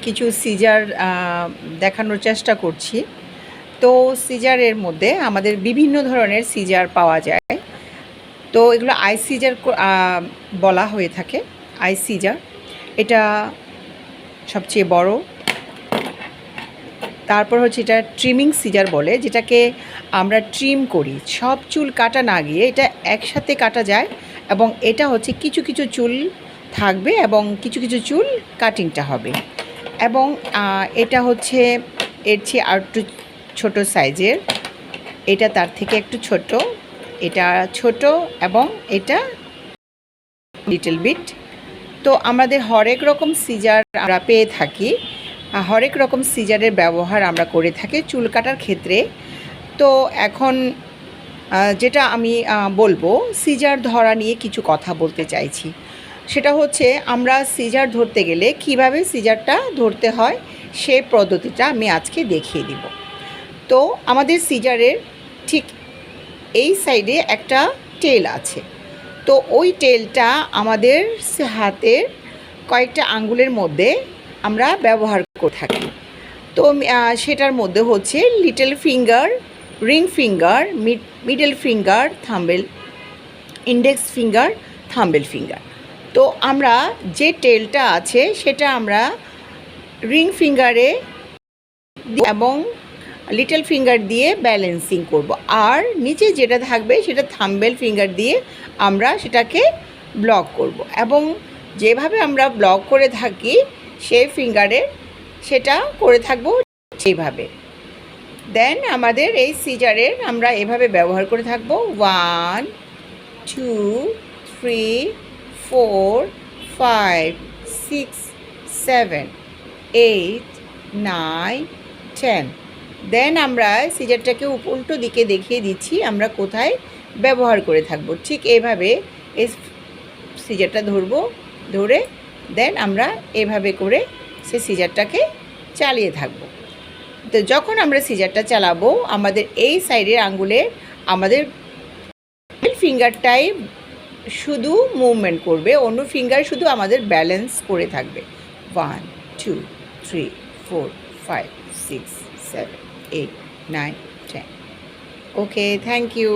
কিছু সিজার দেখানোর চেষ্টা করছি। তো সিজারের মধ্যে আমাদের বিভিন্ন ধরনের সিজার পাওয়া যায়। তো এগুলো আই সিজার বলা হয়ে থাকে। আই সিজার এটা সবচেয়ে বড়। তারপর হচ্ছে এটা ট্রিমিং সিজার বলে, যেটাকে আমরা ট্রিম করি। সব চুল কাটা না গিয়ে এটা একসাথে কাটা যায়, এবং এটা হচ্ছে কিছু কিছু চুল থাকবে এবং কিছু কিছু চুল কাটিংটা হবে। এবং এটা হচ্ছে এর চেয়ে আর একটু ছোটো সাইজের। এটা তার থেকে একটু ছোট, এটা ছোট, এবং এটা লিটল বিট। তো আমাদের হরেক রকম সিজার আমরা পেয়ে থাকি। হরেক রকম সিজারের ব্যবহার আমরা করে থাকি চুল কাটার ক্ষেত্রে। তো এখন যেটা আমি বলবো, সিজার ধরা নিয়ে কিছু কথা বলতে চাইছি। সেটা হচ্ছে আমরা সিজার ধরতে গেলে কিভাবে সিজারটা ধরতে হয় সে পদ্ধতিটা আমি আজকে দেখিয়ে দিব। তো আমাদের সিজারের ঠিক এই সাইডে একটা টেল আছে। তো ওই টেলটা আমাদের হাতের কয়েকটা আঙ্গুলের মধ্যে আমরা ব্যবহার করে থাকি। তো সেটার মধ্যে হচ্ছে little finger, ring finger, middle finger, thumbnail, index finger, thumbnail finger. তো আমরা যে টেলটা আছে সেটা আমরা রিং ফিঙ্গারে এবং লিটল ফিঙ্গার দিয়ে ব্যালেন্সিং করব, আর নিচে যেটা থাকবে সেটা থাম্বেল ফিঙ্গার দিয়ে আমরা সেটাকে ব্লক করব। এবং যেভাবে আমরা ব্লক করে থাকি সেই ফিঙ্গারে সেটা করে থাকব সেইভাবে। দেন আমাদের এই সিজারের আমরা এভাবে ব্যবহার করে থাকব 1 2 3 4 5 6 7 8 9 10। দেন আমরা সিজারটাকে উল্টো দিকে দেখিয়ে দিচ্ছি আমরা কোথায় ব্যবহার করে থাকব। ঠিক এইভাবে এই সিজারটা ধরে দেন আমরা এভাবে করে সে সিজারটাকে চালিয়ে থাকব। তো যখন আমরা সিজারটা চালাবো আমাদের এই সাইডের আঙ্গুলে আমাদের ফিঙ্গারটাই শুধু মুভমেন্ট করবে, অন্য ফিঙ্গার শুধু আমাদের ব্যালেন্স করে থাকবে। 1 2 3 4 5 6 7 8 9 10। Okay, thank you.